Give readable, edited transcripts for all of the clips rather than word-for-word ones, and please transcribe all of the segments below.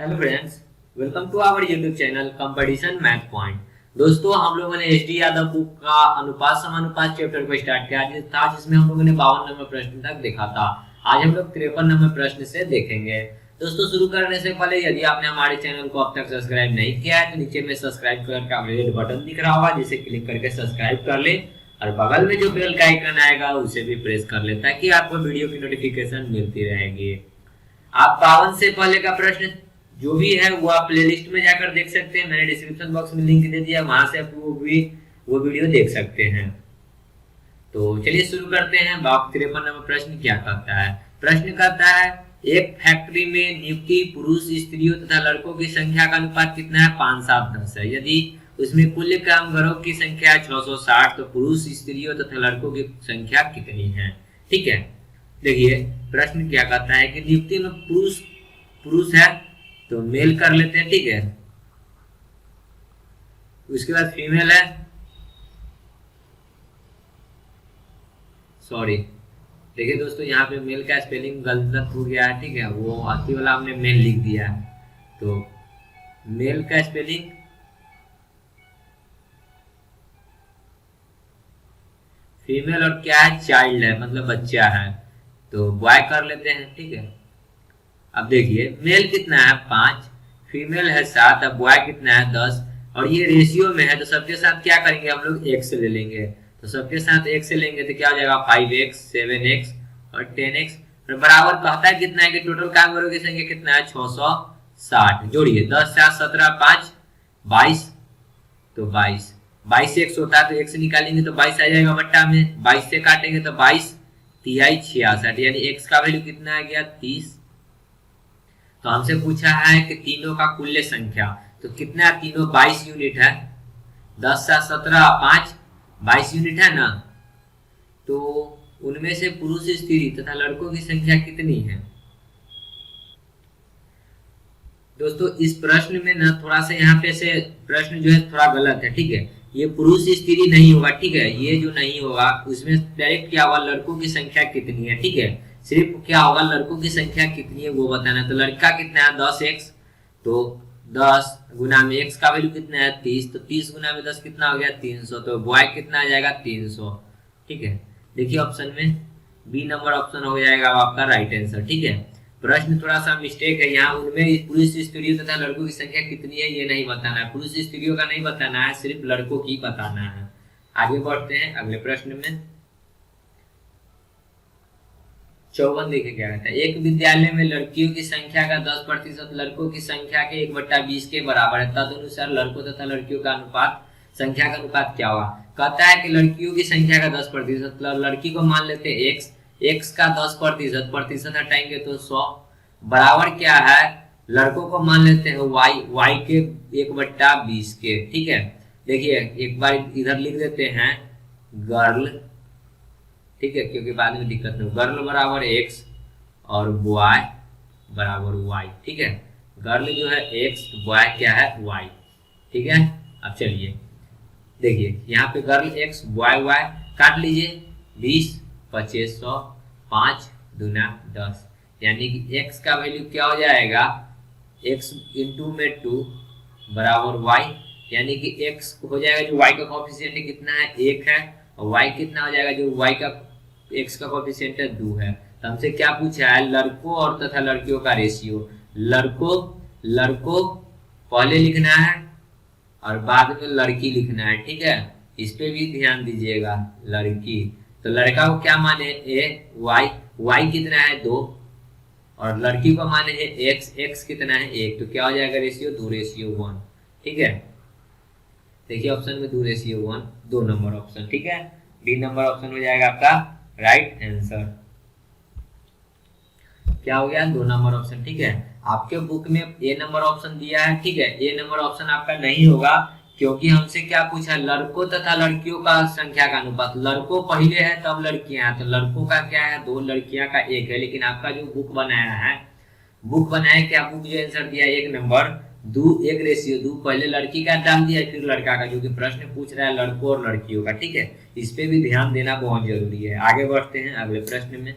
Hello friends, welcome to our YouTube channel competition math point. दोस्तों, हम लोगों ने एच डी यादव बुक का अनुपात समानुपात चैप्टर को स्टार्ट किया था, जिसमें हम लोगों ने 52 नंबर प्रश्न तक देखा था। आज हम लोग 53 नंबर प्रश्न से देखेंगे। दोस्तों, शुरू करने से पहले यदि आपने हमारे चैनल को अब तक सब्सक्राइब नहीं किया है तो नीचे में सब्सक्राइब का रेड बटन दिख रहा होगा, जिसे क्लिक करके सब्सक्राइब कर ले और बगल में जो बेल का आइकन आएगा उसे भी प्रेस कर ले, ताकि आपको वीडियो की नोटिफिकेशन मिलती रहेगी। आप 52 से पहले का प्रश्न जो भी है वो आप प्लेलिस्ट में जाकर देख सकते हैं। मैंने डिस्क्रिप्शन बॉक्स में लिंक दे दिया, वहां से आप वो वीडियो देख सकते हैं। तो चलिए शुरू करते हैं। 53 नंबर प्रश्न क्या कहता है? प्रश्न कहता है, एक फैक्ट्री में नियुक्ति पुरुष स्त्रियों तथा लड़कों की संख्या का अनुपात कितना है? 5, 7, 10 है। यदि उसमें कुल कामगारों की संख्या है 660, तो पुरुष स्त्रियों तथा लड़कों की संख्या कितनी है? ठीक है, देखिए प्रश्न क्या कहता है कि नियुक्ति में पुरुष पुरुष है तो मेल कर लेते हैं, ठीक है। उसके बाद फीमेल है, सॉरी देखिए दोस्तों, यहाँ पे मेल का स्पेलिंग गलत हो गया है, ठीक है। वो आती वाला हमने मेल लिख दिया है, तो मेल का स्पेलिंग फीमेल और क्या है? चाइल्ड है, मतलब बच्चा है, तो बॉय कर लेते हैं, ठीक है। अब देखिए मेल कितना है? 5, फीमेल है 7, अब बॉय कितना है? 10, और ये रेशियो में है तो सबके साथ क्या करेंगे हम लोग? x ले लेंगे। तो सबके साथ x लेंगे तो क्या हो जाएगा? 5x, 7x और 10x। और बराबर कहता है कितना है कि टोटल कामगारों की संख्या कितना है? 660। जोड़िए 10, 7, 17, 5, 22, तो 22 22x होता है तो x निकालेंगे तो 22 आ जाएगा बट्टा में। 22 से काटेंगे तो 22 तिहाई 66, यानी x का वैल्यू कितना आ गया? 30। तो हमसे पूछा है कि तीनों का कुल संख्या, तो कितना? तीनों 22 यूनिट है। 10, 7, 17, 5, 22 यूनिट है ना। तो उनमें से पुरुष स्त्री तथा लड़कों की संख्या कितनी है? दोस्तों, इस प्रश्न में ना थोड़ा सा यहाँ पे से प्रश्न जो है थोड़ा गलत है, ठीक है। ये पुरुष स्त्री नहीं होगा, ठीक है। ये जो नहीं होगा उसमें डायरेक्ट क्या होगा? लड़कों की संख्या कितनी है, ठीक है। सिर्फ क्या होगा? लड़कों की संख्या कितनी है वो बताना है। तो लड़का कितना है? 10x, तो 10 गुना में x का वैल्यू कितना है? 30, तो 30 गुना में 10 कितना हो गया? 300। तो बॉय कितना आ जाएगा? 300, ठीक है। देखिए ऑप्शन में बी नंबर ऑप्शन हो जाएगा आपका राइट आंसर, ठीक है। प्रश्न थोड़ा सा मिस्टेक है यहाँ, उनमें पुरुष स्त्रियों तथा लड़कों की संख्या कितनी है ये नहीं बताना है। पुरुष स्त्रियों का नहीं बताना है, सिर्फ लड़कों की बताना है। आगे बढ़ते हैं अगले प्रश्न में। 54 देखे क्या कहता है? एक विद्यालय में लड़कियों की संख्या का 10% लड़कों की संख्या के 1/20 के बराबर है, तदनुसार लड़कों तथा लड़कियों का अनुपात संख्या का अनुपात क्या होगा? कहता है कि लड़कियों की संख्या का 10%, लड़की को मान लेते हैं x का 10%, प्रतिशत हटाएंगे तो 100, बराबर क्या है? लड़कों को मान लेते हैं y के 1/20 के, ठीक है। देखिए एक बार इधर लिख देते हैं गर्ल, ठीक है, क्योंकि बाद में दिक्कत नहीं। गर्ल बराबर x और बॉय बराबर y, ठीक है। गर्ल जो है x, बॉय क्या है? y, ठीक है। अब चलिए देखिए यहाँ पे गर्ल x, बॉय y, काट लीजिए। 20, 2500, 5 दूना 10, यानी कि x का वैल्यू क्या हो जाएगा? x इंटू में 2 बराबर y, यानी कि x हो जाएगा जो y का कोफिशिएंट कितना है? 1 है, और y कितना हो जाएगा? जो y का x का कोफिशिएंट है 2 है। तो हमसे क्या पूछा है? लड़कों और तथा लड़कियों का रेशियो। लड़कों पहले लिखना है और बाद में लड़की लिखना है, ठीक है। इस पे भी ध्यान दीजिएगा। लड़की, तो लड़का को क्या माने? y कितना है? 2, और लड़की को माने है x कितना है? 1, तो क्या हो जाएगा रेशियो? 2:1, ठीक है। देखिए ऑप्शन में 2:1, 2 नंबर ऑप्शन, ठीक है। बी नंबर ऑप्शन हो जाएगा आपका राइट आंसर। क्या हो गया? 2 नंबर ऑप्शन, ठीक है। आपके बुक में ए नंबर ऑप्शन दिया है, ठीक है। ए नंबर ऑप्शन आपका नहीं होगा, क्योंकि हमसे क्या पूछा? लड़कों तथा लड़कियों का संख्या का अनुपात। लड़कों पहले है तब लड़कियां, तो लड़कों का क्या है? 2, लड़कियां का 1 है। लेकिन आपका जो बुक बनाया क्या? बुक जो आंसर दिया 1 नंबर 2, 1:2, पहले लड़की का डाल दिया फिर लड़का का, जो कि प्रश्न पूछ रहा है लड़कों और लड़कियों का, ठीक है। इस पे भी ध्यान देना बहुत जरूरी है। आगे बढ़ते हैं अगले प्रश्न में।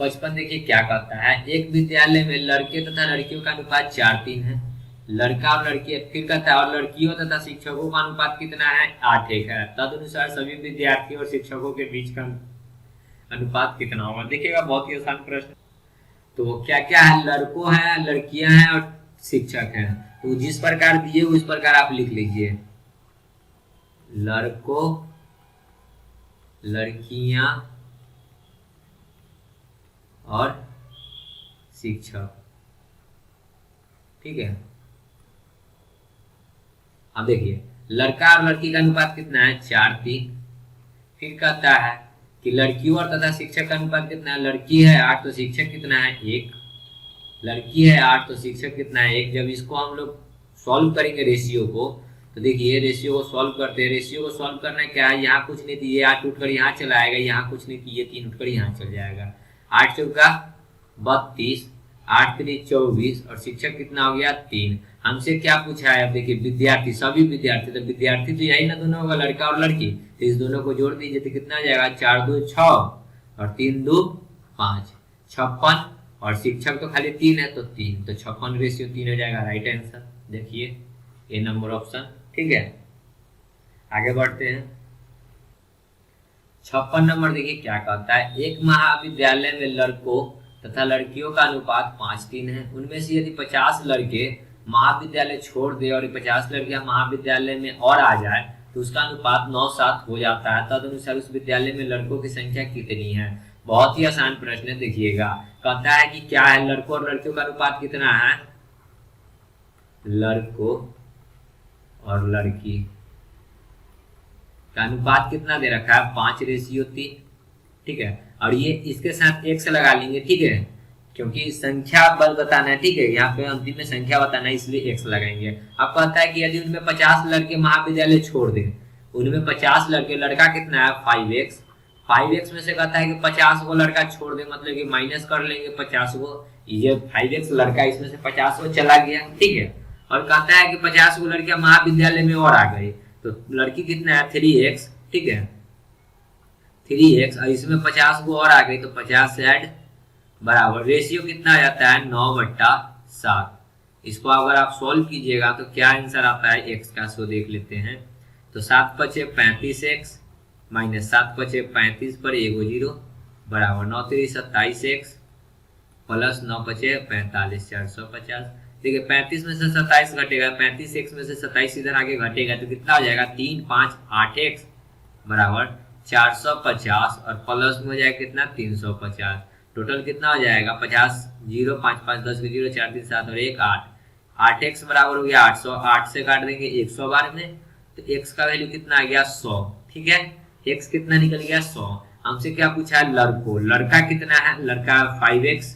55 देखिए क्या कहता है, एक विद्यालय में लड़के तथा लड़कियों का अनुपात 4:3 है, लड़का और लड़की, फिर कहता है और लड़कियों तथा शिक्षकों का अनुपात कितना है, 8:1 है, तदनुसार सभी विद्यार्थियों और शिक्षकों के बीच का अनुपात कितना होगा। देखिएगा बहुत ही आसान प्रश्न। तो क्या क्या है, लड़कों है, लड़कियां हैं और शिक्षक हैं। तो जिस प्रकार दिए उस प्रकार आप लिख लीजिए, लड़कों, लड़कियां और शिक्षक, ठीक है। अब देखिए लड़का और लड़की का अनुपात कितना है, 4:3। फिर कहता है कि लड़कियों और तथा शिक्षक का अनुपात कितना है, लड़की है 8 तो शिक्षक कितना है 1, लड़की है 8 तो शिक्षक कितना है 1। जब इसको हम लोग सॉल्व करेंगे रेशियो को, तो देखिए रेशियो को सॉल्व करते हैं। रेशियो को सॉल्व करना क्या है, यहाँ कुछ नहीं थी, ये 8 उठकर यहाँ चला आएगा, यहाँ कुछ नहीं थी, ये 3 उठकर यहाँ चल जाएगा। 8 चौका 32, 8 3 24 और शिक्षक कितना हो गया 3। हमसे क्या पूछा है, अब देखिए विद्यार्थी, सभी विद्यार्थी, तो विद्यार्थी तो यही ना दोनों होगा, लड़का और लड़की। तो इस दोनों को जोड़ दीजिए तो कितना आ जाएगा, 4 2 6 और 3 2 5, 56। और शिक्षक तो खाली 3 है तो 3, तो 56 रेशियो 3 हो जाएगा, राइट आंसर। देखिए ए नंबर ऑप्शन, ठीक है। आगे बढ़ते हैं, 56 नंबर देखिए क्या कहता है, एक महाविद्यालय में लड़कों तथा लड़कियों का अनुपात 5:3 है। उनमें से यदि 50 लड़के महाविद्यालय छोड़ दे और 50 लड़कियां महाविद्यालय में और आ जाए तो उसका अनुपात 9:7 हो जाता है। तदनुसार उस विद्यालय में लड़कों की संख्या कितनी है। बहुत ही आसान प्रश्न है, देखिएगा कहता है कि क्या है, लड़कों और लड़कियों का अनुपात कितना है, लड़कों और लड़की का अनुपात कितना दे रखा है, 5:3, ठीक है। और ये इसके साथ 1 से लगा लेंगे, ठीक है, क्योंकि संख्या बल बताना है, ठीक है, यहाँ पे अंतिम में संख्या बताना है, इसलिए 1 लगाएंगे। अब कहता है कि यदि उनमें 50 लड़के महाविद्यालय छोड़ दें, उनमें 50 लड़के, लड़का कितना है 5x, 5x में से कहता है कि 50 को लड़का छोड़ दे, मतलब कि माइनस कर लेंगे 50 को, ये 5x लड़का, इसमें से 50 को चला गया, ठीक है। और कहता है कि 50 को लड़कियां महाविद्यालय में और आ गई, तो लड़की कितना है 3x, ठीक है, 3x, और इसमें 50 को और आ गई तो 50 से ऐड बराबर, रेशियो कितना आ जाता है 9/7। इसको अगर आप सॉल्व कीजिएगा तो क्या आंसर आता है x का, सो देख लेते हैं। तो 7 5 35x माइनस 7 5 35 पर 1 0 बराबर 9 3 27x प्लस 9 5 45 450। देखिए 35 में से 27 घटेगा, 35x में से 27 इधर आगे घटेगा तो कितना हो जाएगा 3 5 8x बराबर 450 और प्लस में हो जाएगा कितना 350। टोटल कितना हो जाएगा 50 0 5 5 10 0 4 3 7 और 1 8, 8x बराबर हो गया 800, 8 से काट देंगे 100 बार में, तो x का वैल्यू कितना आ गया 100, ठीक है। x कितना निकल गया 100। हमसे क्या पूछा है, लड़कों, लड़का कितना है, लड़का 5x,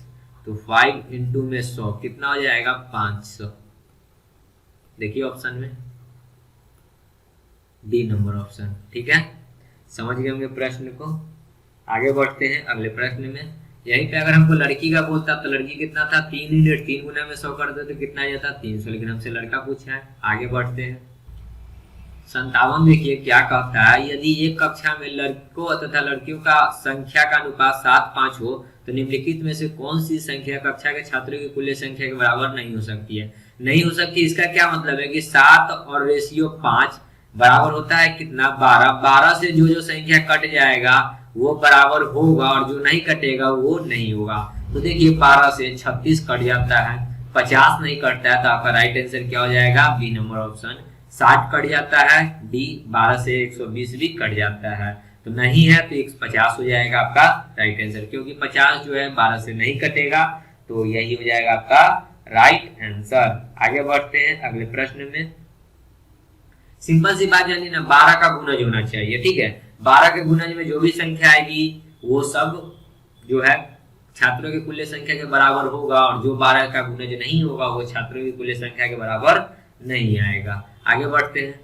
तो 5 इंटू में 100 कितना हो जाएगा 500। देखिए ऑप्शन में डी नंबर ऑप्शन, ठीक है। समझ गए होंगे प्रश्न को। आगे बढ़ते हैं अगले प्रश्न में। यहीं पे अगर हमको लड़की का बोलता तो लड़की कितना था 3 यूनिट, 3 गुना में 100 कर दे तो कितना आ जाता 300, लेकिन हमसे लड़का पूछा है। आगे बढ़ते हैं 57 देखिए क्या कहता है, यदि एक कक्षा में लड़कों तथा लड़कियों का संख्या का अनुपात 7:5 हो तो निम्नलिखित में से कौन सी संख्या कक्षा के छात्रों की कुल संख्या के बराबर नहीं हो सकती है। नहीं हो सकती, इसका क्या मतलब है कि 7 और रेशियो 5 बराबर होता है कितना 12, 12 से जो संख्या कट जाएगा वो बराबर होगा और जो नहीं कटेगा वो नहीं होगा। तो देखिए 12 से 36 कट जाता है, 50 नहीं कटता है, तो आपका राइट आंसर क्या हो जाएगा बी नंबर ऑप्शन। 60 कट जाता है, डी 12 से 120 भी कट जाता है, तो नहीं है तो 50 हो जाएगा आपका राइट आंसर, क्योंकि 50 जो है 12 से नहीं कटेगा, तो यही हो जाएगा आपका राइट आंसर। आगे बढ़ते हैं अगले प्रश्न में। सिंपल सी बात जानी ना, 12 का गुणज होना चाहिए, ठीक है। 12 के गुणज में जो भी संख्या आएगी वो सब जो है छात्रों की कुल संख्या के बराबर होगा, और जो 12 का गुणज नहीं होगा वो छात्रों की कुल संख्या के बराबर नहीं आएगा। आगे बढ़ते हैं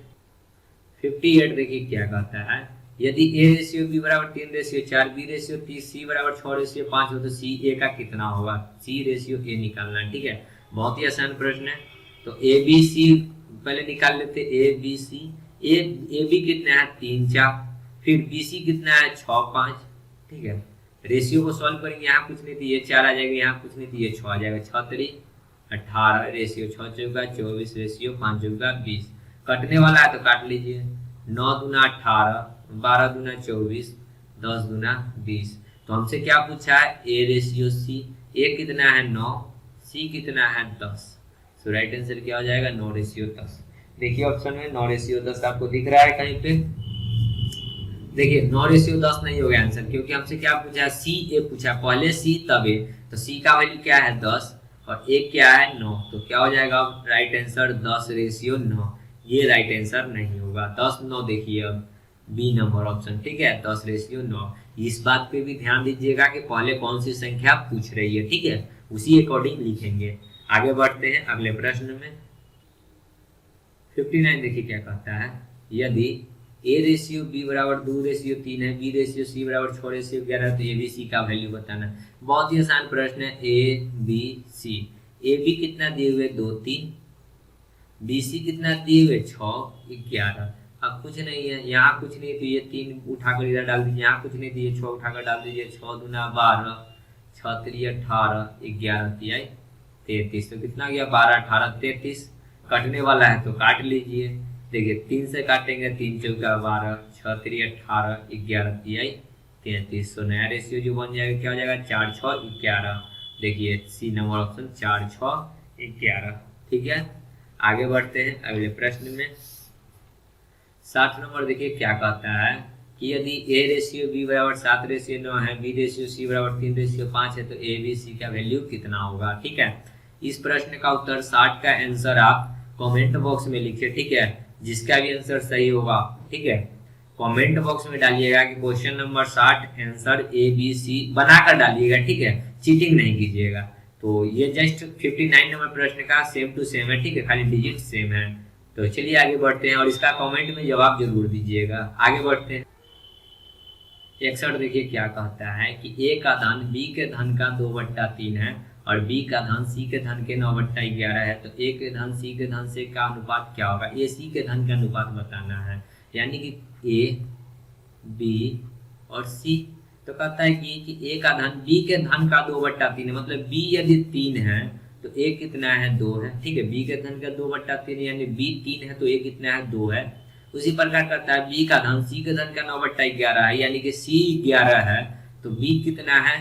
58 देखिए क्या कहता है, यदि a रेशियो b बराबर 3 रेशियो 4, b रेशियो 30, c बराबर 6 रेशियो 5 हो तो c a का कितना होगा। c रेशियो a निकालना है, ठीक है, बहुत ही आसान प्रश्न है। तो a b c पहले निकाल लेते, a b c, a b कितना है 3 4, फिर b c कितना है 6 5, ठीक है, रेशियो को सॉल्व करेंगे, यहाँ कुछ नहीं तो ये 4 आ जाएगा, यहाँ कुछ नहीं तो ये 6 आ जाएगा। 6 3 18 रेशियो 6 चौका 24 रेशियो 5 चौका 20। कटने वाला है तो काट लीजिए। 9 दूना 18, 12 दूना 24, 10 दूना 20। तो हमसे क्या पूछा है, ए रेशियो सी। ए कितना है 9, सी कितना है 10। सो राइट आंसर क्या हो जाएगा 9 रेशियो 10। देखिए ऑप्शन में 9 रेशियो 10 आपको दिख रहा है कहीं पे। देखिए 9 रेशियो 10 नहीं हो गया आंसर, क्योंकि हमसे क्या पूछा, सी ए पूछा, पहले सी तब ए। तो सी का वैल्यू क्या है 10 और ए क्या है 9, तो क्या हो जाएगा राइट आंसर 10 रेशियो 9। ये राइट आंसर नहीं होगा। 10 9 देखिए अब बी नंबर ऑप्शन, ठीक है 10 रेशियो 9। इस बात पे भी ध्यान दीजिएगा कि पहले कौन सी संख्या पूछ रही है, ठीक है, उसी अकॉर्डिंग लिखेंगे। आगे बढ़ते हैं अगले प्रश्न में। 59 देखिए क्या कहता है, यदि ए रेशियो बी बराबर 2 रेशियो 3 है, बी रेशियो सी बराबर 6 रेशियो 11 तो ए बी सी का वैल्यू बताना है। बहुत ही आसान प्रश्न है। ए बी सी, ए बी कितना दिए हुए 2 3, बी सी कितना दिए हुए 6 11। अब कुछ नहीं है, यहाँ कुछ नहीं तो ये 3 उठाकर इधर डाल दीजिए, यहाँ कुछ नहीं तो ये 6 उठाकर डाल दीजिए। 6 दूना 12, 6 3 18, 11 तिहाई 33। तो कितना गया 12 18 33। कटने वाला है तो काट लीजिए। देखिए 3 से काटेंगे, 3 चौका 12, 6 3 18, 11 तिहाई 33। तो नया रेशियो जो बन जाएगा क्या हो जाएगा 4 6 11। देखिए सी नंबर ऑप्शन 4 6 11, ठीक है। आगे बढ़ते हैं अगले प्रश्न में। 60 नंबर देखिए क्या कहता है कि यदि ए रेशियो बी बराबर 7 रेशियो 9 है, बी रेशियो सी बराबर 3 रेशियो 5 है, तो ए बी सी का वैल्यू कितना होगा, ठीक है। इस प्रश्न का उत्तर 60 का आंसर आप कमेंट बॉक्स में लिखिए, ठीक है। जिसका भी आंसर सही होगा, ठीक है, कमेंट बॉक्स में डालिएगा कि question number 60 answer A B C बनाकर डालिएगा, ठीक है, चीटिंग नहीं कीजिएगा। तो ये जस्ट 59 नंबर प्रश्न का सेम टू सेम है, ठीक है, खाली डिजिट सेम है। तो चलिए आगे बढ़ते हैं और इसका कमेंट में जवाब जरूर दीजिएगा। आगे बढ़ते हैं। 61 देखिए क्या कहता है कि ए का धन बी के धन का 2/3 है और बी का धन सी के धन के 9/11 है, तो ए के धन सी के धन से का अनुपात क्या होगा। ए सी के धन का अनुपात बताना है, यानी कि ए बी और सी। तो कहता है कि ए का धन बी के धन का 2/3 है, मतलब बी यदि 3 है तो ए कितना है 2 है, ठीक है। बी के धन का 2/3 यानी बी 3 है तो ए कितना है 2 है। उसी प्रकार करता है बी का धन सी के धन का 9/11 है, यानी कि सी 11 है तो बी कितना है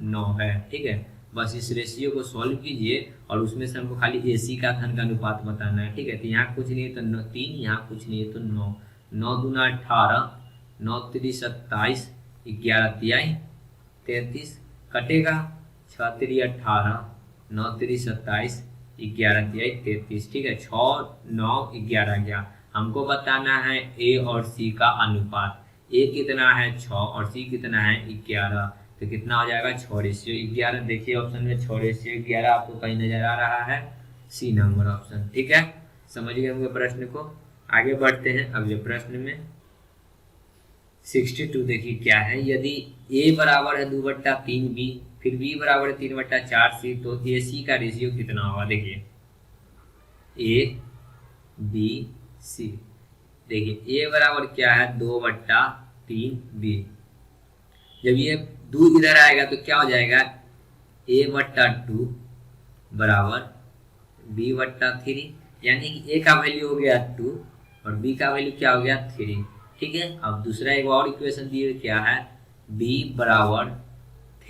9 है, ठीक है। बस इस रेशियो को सॉल्व कीजिए और उसमें से हमको खाली ए सी का धन का अनुपात बताना है, ठीक है। तो यहाँ कुछ नहीं है तो 3, यहाँ कुछ नहीं है तो 9। 9 दूना 18, 9 3 27, 11 तिहाई 33। कटेगा 6 3 18, 9 3 27, 11 तिहाई 33, ठीक है। 6 9 11 गया। हमको बताना है ए और सी का अनुपात। ए कितना है 6 और सी कितना है 11, तो कितना हो जाएगा 6 रेशियो 11। देखिए ऑप्शन में 6 रेशियो 11 आपको कहीं नजर आ रहा है, सी नंबर ऑप्शन, ठीक है। समझ गए होंगे प्रश्न को। आगे बढ़ते हैं अगले प्रश्न में। 62 देखिए क्या है, यदि ए बराबर है 2/3 बी, फिर बी बराबर है 3/4 सी, तो ए सी का रेशियो कितना होगा। देखिए ए बी सी, देखिए ए बराबर क्या है 2/3 बी। जब ये 2 इधर आएगा तो क्या हो जाएगा a/2 बराबर b/3, यानी कि a का वैल्यू हो गया 2 और b का वैल्यू क्या हो गया 3, ठीक है। अब दूसरा एक और इक्वेशन दिए क्या है, b बराबर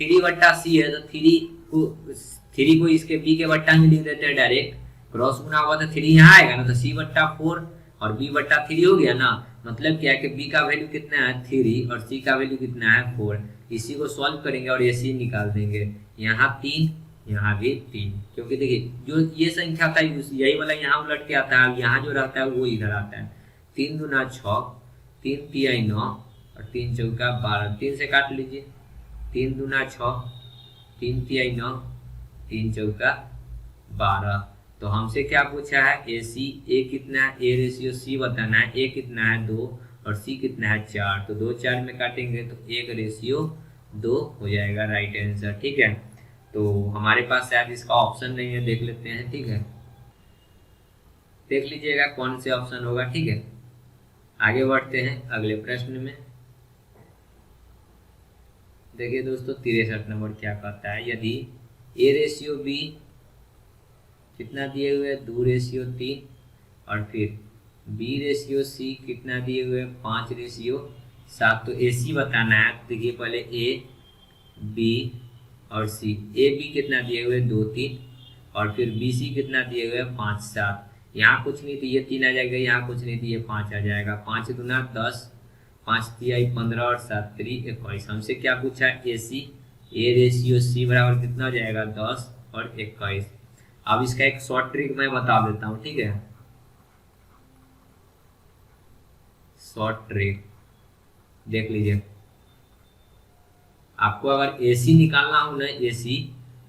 3/c है तो 3 को इसके b के बट्टा में लिख देते हैं डायरेक्ट। क्रॉस गुना हुआ तो 3 यहाँ आएगा ना, तो c/4 और b/3 हो गया ना। मतलब क्या है कि b का वैल्यू कितना है 3 और c का वैल्यू कितना है 4। इसी को सॉल्व करेंगे और ये c निकाल देंगे। यहाँ 3, यहाँ भी 3, क्योंकि देखिए जो ये संख्या था यही वाला यहाँ उलट के आता है, यहाँ जो रहता है वो इधर आता है। 3 दूना 6, 3 तिहाई 9 और 3 चौका 12। 3 से काट लीजिए। 3 दूना 6, 3 तिहाई 9, 3 चौका 12। तो हमसे क्या पूछा है ए सी। ए कितना है, ए रेशियो सी बताना है। ए कितना है 2 और सी कितना है 4, तो 2 4 में काटेंगे तो 1 रेशियो 2 हो जाएगा राइट आंसर, ठीक है। तो हमारे पास शायद इसका ऑप्शन नहीं है, देख लेते हैं, ठीक है। देख लीजिएगा कौन से ऑप्शन होगा, ठीक है। आगे बढ़ते हैं अगले प्रश्न में। देखिए दोस्तों 63 नंबर क्या कहता है, यदि ए रेशियो बी कितना दिए हुए 2:3 और फिर बी रेशियो सी कितना दिए हुए 5:7। तो ए सी बताना है। देखिए पहले ए बी और सी, ए बी कितना दिए हुए 2-3 और फिर बी सी कितना दिए हुए 5-7। यहाँ कुछ नहीं थी ये 3 आ जाएगा, यहाँ कुछ नहीं थी ये 5 आ जाएगा। 5 दूना 10, 5 तिहाई 15 और 7 तिरी 21। हमसे क्या पूछा है ए सी, ए रेशियो सी बराबर कितना हो जाएगा 10 और 21। अब इसका एक शॉर्ट ट्रिक मैं बता देता हूँ, ठीक है। शॉर्ट ट्रिक देख लीजिए, आपको अगर AC निकालना हो ना AC,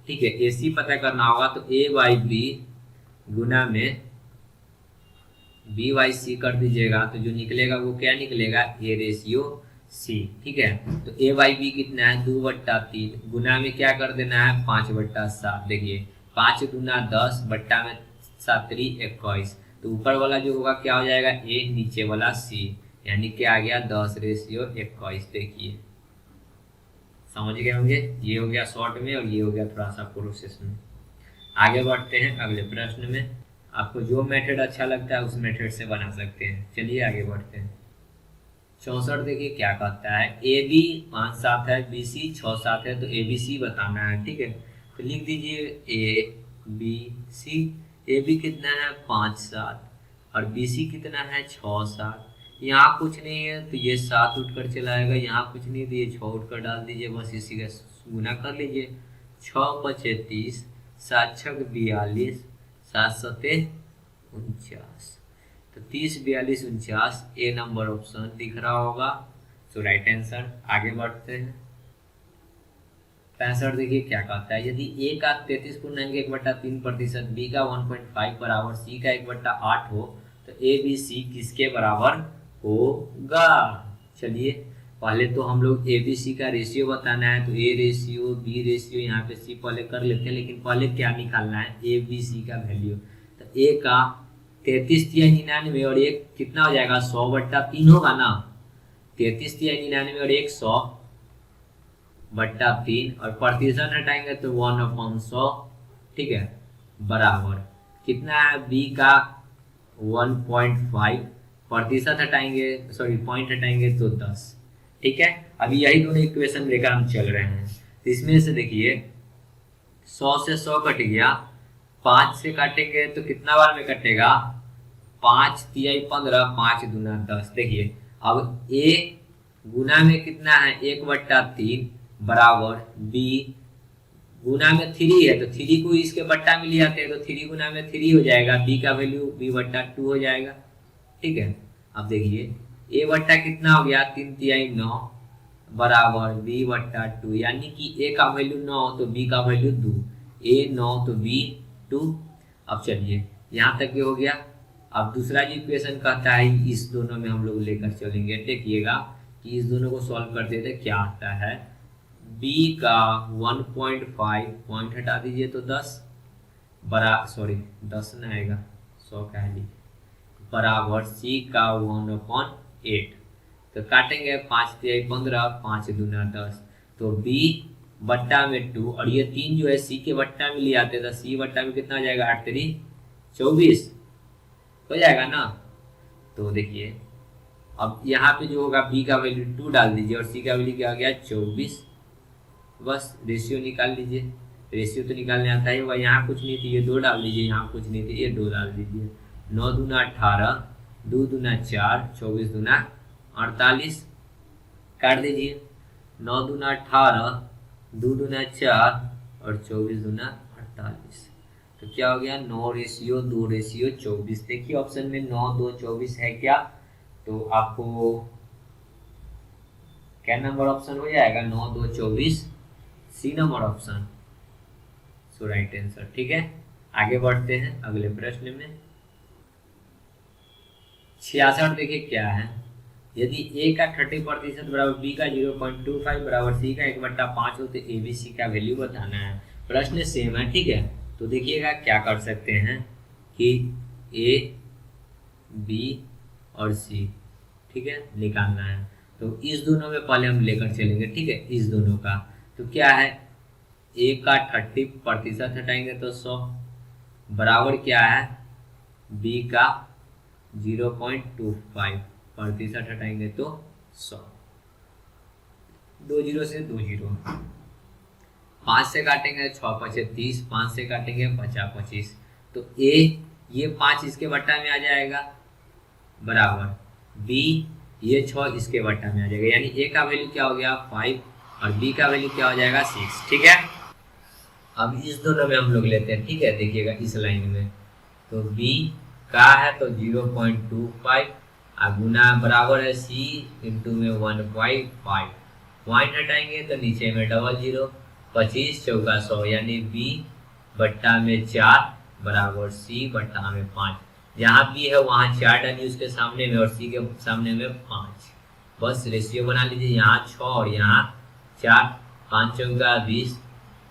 ठीक है, AC पता करना होगा तो A/B गुना में B/C कर दीजिएगा तो जो निकलेगा वो क्या निकलेगा A रेशियो C, ठीक है। तो A/B कितना है 2/3 गुना में क्या कर देना है 5/7। देखिए 5 दूना 10 बट्टा में 7 तिरी 21। तो ऊपर वाला जो होगा क्या हो जाएगा A, नीचे वाला C, यानी क्या आ गया 10:21। देखिए समझ गए होंगे, ये हो गया शॉर्ट में और ये हो गया थोड़ा सा प्रोसेस में। आगे बढ़ते हैं अगले प्रश्न में। आपको जो मेथड अच्छा लगता है उस मेथड से बना सकते हैं। चलिए आगे बढ़ते हैं। 64 देखिए क्या कहता है, ए बी 5-7 है, बी सी 6-7 है, तो ए बी सी बताना है, ठीक है। तो लिख दीजिए ए बी सी। ए बी कितना है 5-7 और बी सी कितना है 6-7। यहाँ कुछ नहीं है तो ये 7 उठकर चला आएगा, यहाँ कुछ नहीं तो ये 6 उठकर डाल दीजिए, बस इसी का गुना कर लीजिए। 6×5 = 30, 7×6 = 42, 7×7 = 49। तो 30, 42, 49 ए नंबर ऑप्शन दिख रहा होगा। सो राइट आंसर। आगे बढ़ते हैं। 65 देखिए क्या कहता है, यदि ए का 33.1/3%, बी का 1.5 बराबर, सी का 1/8 हो तो ए बी सी किसके बराबर होगा। चलिए पहले तो हम लोग ए बी सी का रेशियो बताना है, तो ए रेशियो बी रेशियो यहाँ पे सी पहले कर लेते हैं, लेकिन पहले क्या निकालना है ए बी सी का वैल्यू। तो ए का 33/99 और एक कितना हो जाएगा 100/3 होगा ना। 33/99 और एक 100/3 और प्रतिशत हटाएंगे तो 1/100, ठीक है, बराबर कितना है बी का 1.5, प्रतिशत हटाएंगे सॉरी पॉइंट हटाएंगे तो 10, ठीक है। अभी यही दोनों इक्वेशन लेकर हम चल रहे हैं। तो इसमें से देखिए 100 से 100 कट गया, 5 से काटेंगे तो कितना बार में कटेगा 5 तिहाई 15, 5 दूना 10। देखिए अब ए गुना में कितना है 1/3 बराबर बी गुना में 3 है तो 3 को इसके बट्टा में ले आते हैं तो 3 गुना में 3 हो जाएगा, बी का वैल्यू b/2 हो जाएगा, ठीक है। अब देखिए ए बट्टा कितना हो गया 3 तिहाई 9 बराबर b/2, यानी कि ए का वैल्यू 9 तो बी का वैल्यू 2, ए 9 तो बी 2। अब चलिए यहाँ तक ये हो गया। अब दूसरा जो इक्वेशन कहता है इस दोनों में हम लोग लेकर चलेंगे। देखिएगा कि इस दोनों को सॉल्व कर देते क्या आता है। b का 1.5 पॉइंट हटा दीजिए तो 10 10 ना आएगा 100 का है बराबर c का 1/8। तो काटेंगे 5 तिहाई 15, 5 दूना 10, तो b बट्टा में 2 और ये 3 जो है c के बट्टा में ले आते तो c बट्टा में कितना हो जाएगा 8 तिरी 24 हो जाएगा ना। तो देखिए अब यहाँ पे जो होगा b का वैल्यू 2 डाल दीजिए और c का वैल्यू क्या हो गया 24, बस रेशियो निकाल लीजिए। रेशियो तो निकालने आता है वह, यहाँ कुछ नहीं थी ये 2 डाल दीजिए, यहाँ कुछ नहीं थी ये 2 डाल दीजिए। 9 दूना 18, 2 दूना 4, 24 दूना 48 काट दीजिए। 9 दूना 18, 2 दूना 4 और 24 दूना 48, तो क्या हो गया 9:2:24। देखिए ऑप्शन में 9, 2, 24 है क्या, तो आपको क्या नंबर ऑप्शन हो जाएगा 9, 2, 24 सी नंबर ऑप्शन। सो राइट आंसर, ठीक है। आगे बढ़ते हैं अगले प्रश्न में। 66 देखिए क्या है, यदि ए का 30% बराबर बी का 0.25 बराबर सी का 1/5 हो तो ए बी सी का वैल्यू बताना है। प्रश्न सेम है, ठीक है। तो देखिएगा क्या कर सकते हैं कि ए बी और सी, ठीक है, निकालना है। तो इस दोनों में पहले हम लेकर चलेंगे, ठीक है, इस दोनों का। तो क्या है, ए का 30% हटाएंगे तो 100 बराबर क्या है बी का 0.25% हटाएंगे तो 100। 2 जीरो से 2 जीरो, 5 से काटेंगे 6 पचे 30, 5 से काटेंगे 50 25। तो ए ये 5 इसके बट्टा में आ जाएगा बराबर बी ये 6 इसके बट्टा में आ जाएगा, यानी ए का वैल्यू क्या हो गया 5 और बी का वैल्यू क्या हो जाएगा 6, ठीक है। अब इस दोनों में हम लोग लेते हैं, ठीक है, देखिएगा इस लाइन में। तो बी का है तो 0.25 गुना बराबर है सी इंटू में 1.5, पॉइंट हटाएंगे तो नीचे में डबल जीरो, 25 चौका 100, यानी बी बट्टा में 4 बराबर सी बट्टा में 5। जहाँ बी है वहाँ 4 डालिए उसके सामने में और सी के सामने में 5, बस रेशियो बना लीजिए। यहाँ 6 और यहाँ 4, 5 चौका 20,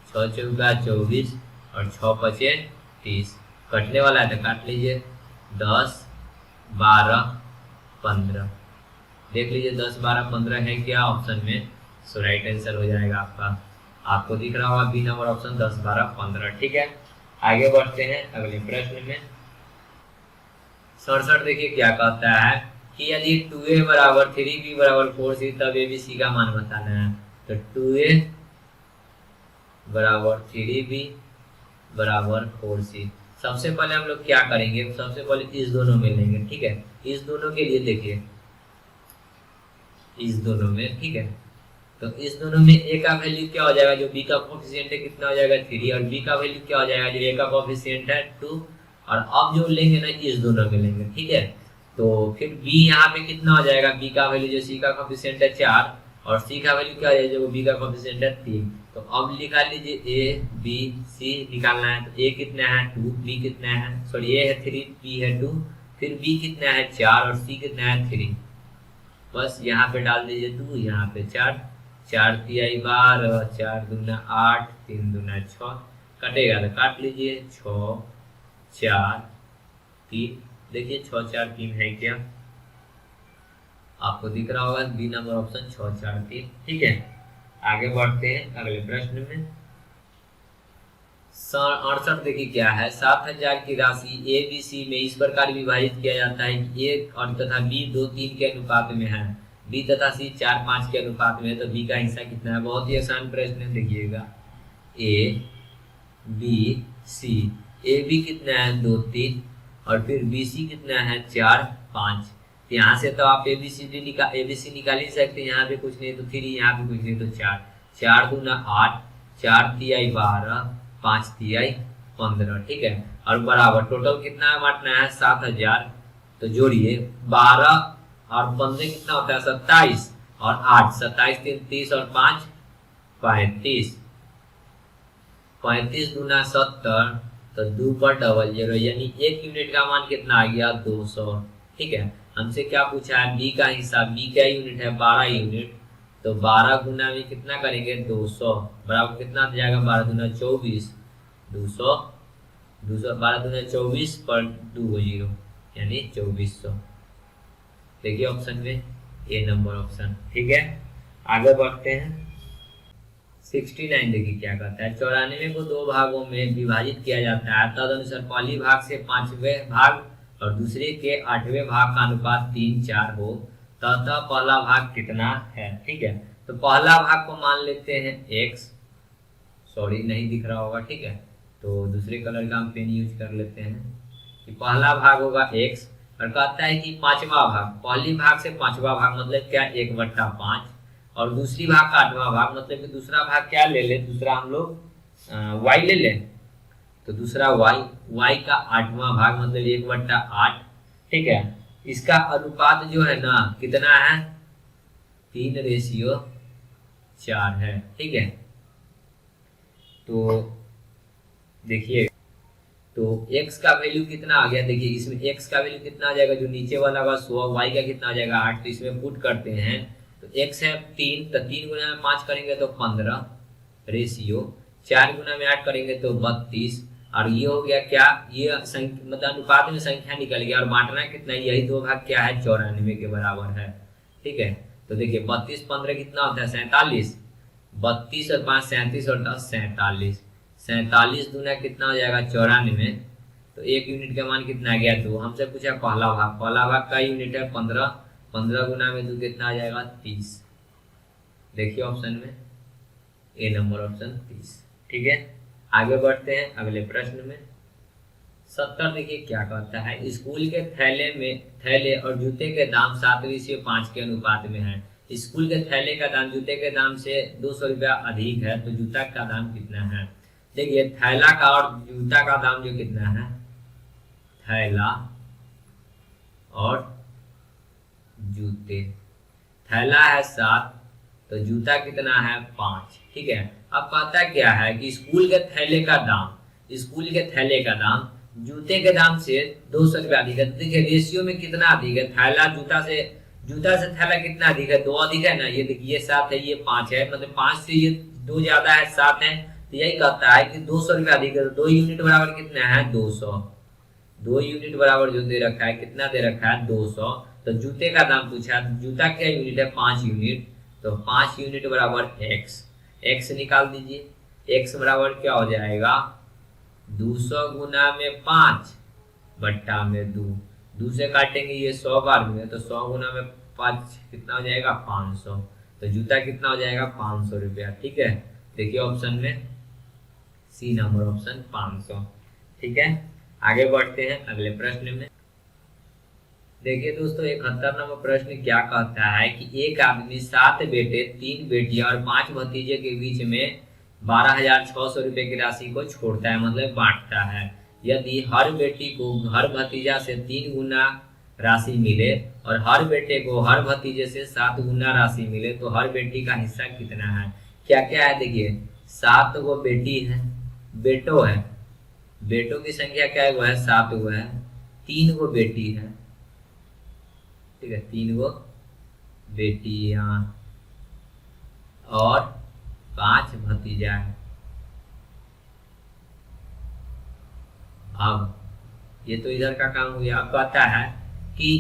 6 चौका 24 और 6 पचे 30। कटने वाला है तो काट लीजिए, 10 12 15, देख लीजिए 10 12 15 है क्या ऑप्शन में, सो राइट आंसर हो जाएगा आपका। आपको दिख रहा होगा बी नंबर ऑप्शन 10 12 15, ठीक है। आगे बढ़ते हैं अगले प्रश्न में। 67 देखिए क्या कहता है कि यदि 2a बराबर 3b बराबर 4c तब abc का मान बताना है। तो 2a बराबर 3b बराबर 4c, सबसे पहले हम लोग क्या करेंगे, सबसे पहले इस दोनों में लेंगे, ठीक है। इस दोनों के लिए देखिए, इस दोनों में, ठीक है, तो इस दोनों में ए का वैल्यू क्या हो जाएगा, जो बी का कोएफिशिएंट है कितना हो जाएगा 3, और बी का वैल्यू क्या हो जाएगा, जो ए का कोएफिशिएंट है 2। और अब जो लेंगे ना इस दोनों में लेंगे, ठीक है। तो फिर बी यहाँ पे कितना हो जाएगा, बी का वैल्यू जो सी का कोएफिशिएंट है 4 और सी का वैल्यू क्या हो जाएगा, जो बी का कोएफिशिएंट है 3। तो अब निकाल लीजिए ए बी सी निकालना है। तो ए कितना है 2, बी कितना है, सॉरी ए है 3, बी है 2, फिर बी कितना है 4 और सी कितना है 3। बस यहाँ पे डाल दीजिए 2, यहाँ पे 4, 4 तिहाई 12, 4 दूना 8, 3 दूना 6, कटेगा तो काट लीजिए 6 4 3, देखिए 6 4 3 है क्या, आपको दिख रहा होगा बी नंबर ऑप्शन 6 4 3, ठीक है। आगे बढ़ते हैं अगले प्रश्न में। 68 देखिए क्या है, 7000 की राशि ए बी सी में इस प्रकार विभाजित किया जाता है कि ए और तथा बी 2 3 के अनुपात में है, बी तथा सी 4 5 के अनुपात में है, तो बी का हिस्सा कितना है। बहुत ही आसान प्रश्न है, देखिएगा ए बी सी, ए बी कितना है 2 3 और फिर बी सी कितना है 4 5। यहाँ से तो आप ए बी सी निकाल ही सकते हैं, यहाँ पे कुछ नहीं तो 3, यहाँ पे कुछ नहीं तो 4, 4 दूना 8, 4 तिहाई 12, 5 तिहाई 15, ठीक है। और बराबर टोटल कितना बांटना है 7000, तो जोड़िए 12 और 15 कितना होता है 27 और 8, 27 3 30 और 5 35, 35 दूना 70, तो 2 पर डबल जीरो, यानी 1 यूनिट का मान कितना आ गया 200, ठीक है। हमसे क्या पूछा है बी का हिस्सा, बी क्या यूनिट है 12 यूनिट, तो 12 गुना में कितना करेंगे 200 बराबर कितना आ जाएगा 12 दूना 24, 200 12 दूना 24 पर 2 जीरो यानी 2400। देखिए ऑप्शन में ए नंबर ऑप्शन, ठीक है। आगे बढ़ते हैं 69 देखिए क्या कहता है, 94 को 2 भागों में विभाजित किया जाता है, तदनुसार पहली भाग से 5वें भाग और दूसरे के 8वें भाग का अनुपात 3 4 हो, तथा पहला भाग कितना है, ठीक है। तो पहला भाग को मान लेते हैं x, सॉरी नहीं दिख रहा होगा, ठीक है, तो दूसरे कलर का हम पेन यूज कर लेते हैं कि पहला भाग होगा x, और कहता है कि 5वां भाग, पहली भाग से 5वां भाग मतलब क्या 1/5 और दूसरी भाग का 8वां भाग मतलब कि दूसरा भाग क्या ले ले, दूसरा हम लोग y ले लें, तो दूसरा y का 8वां भाग मतलब 1/8, ठीक है। इसका अनुपात जो है ना कितना है 3:4 है, ठीक है। तो देखिए तो x का वैल्यू कितना आ गया, देखिए इसमें x का वैल्यू कितना आ जाएगा, जो नीचे वाला होगा 100, y का कितना आ जाएगा 8, तो इसमें पुट करते हैं तो x है 3, तो 3 गुना में 5 करेंगे तो 15 रेशियो, 4 गुना में 8 करेंगे तो 32, और ये हो गया क्या, ये मतलब अनुपात में संख्या निकल गया और बांटना कितना, यही 2 भाग क्या है 94 के बराबर है, ठीक है। तो देखिए 32 15 कितना होता है 47, 32 और 5 37 और 10 47, 47 दूना कितना हो जाएगा 94। तो एक यूनिट का मान कितना आ गया 2। हमसे पूछा पहला भाग, पहला भाग का यूनिट है 15, 15 गुना में 2 कितना आ जाएगा 30। देखिए ऑप्शन में ए नंबर ऑप्शन 30। ठीक है, आगे बढ़ते हैं अगले प्रश्न में। 70 देखिए क्या कहता है, स्कूल के थैले और जूते के दाम 7:5 के अनुपात में है। स्कूल के थैले का दाम जूते के दाम से 200 रुपया अधिक है, तो जूता का दाम कितना है। देखिए थैला का और जूता का दाम जो कितना है, थैला और जूते, थैला है 7 तो जूता कितना है 5। ठीक है, अब पता क्या है कि स्कूल के थैले का दाम, स्कूल के थैले का दाम जूते के दाम से 200 रुपया अधिक है। देखिए रेशियो में कितना अधिक है, थैला जूता से थैला कितना अधिक है 2 अधिक है ना। ये देखिए 7 है ये 5 है, मतलब 5 से ये 2 ज्यादा है 7 है, तो यही कहता है कि 200 रुपया अधिक है। तो 2 यूनिट बराबर कितना है 200, 2 यूनिट बराबर जो दे रखा है कितना दे रखा है 200। तो जूते का दाम पूछा, जूता क्या यूनिट है 5 यूनिट, तो 5 यूनिट बराबर x, x निकाल दीजिए। x बराबर क्या हो जाएगा 200 गुना में 5 बट्टा में 2, 2 से काटेंगे ये 100 बार में, तो 100 गुना में 5 कितना हो जाएगा 500। तो जूता कितना हो जाएगा 500 रुपया। ठीक है, देखिए ऑप्शन में सी नंबर ऑप्शन 500। ठीक है, आगे बढ़ते हैं अगले प्रश्न में। देखिए दोस्तों 71 नंबर प्रश्न क्या कहता है कि एक आदमी 7 बेटे 3 बेटियां और 5 भतीजे के बीच में 12,600 रुपए की राशि को छोड़ता है, मतलब बांटता है। यदि हर बेटी को हर भतीजा से 3 गुना राशि मिले और हर बेटे को हर भतीजे से 7 गुना राशि मिले तो हर बेटी का हिस्सा कितना है। क्या क्या है देखिए, 7 गो बेटी है, बेटो है, बेटों की संख्या क्या है वो है 7 गो है, 3 गो बेटी है। ठीक है, 3 गो बेटियां और 5 भतीजा है। अब ये तो इधर का काम हो गया। अब कहता है कि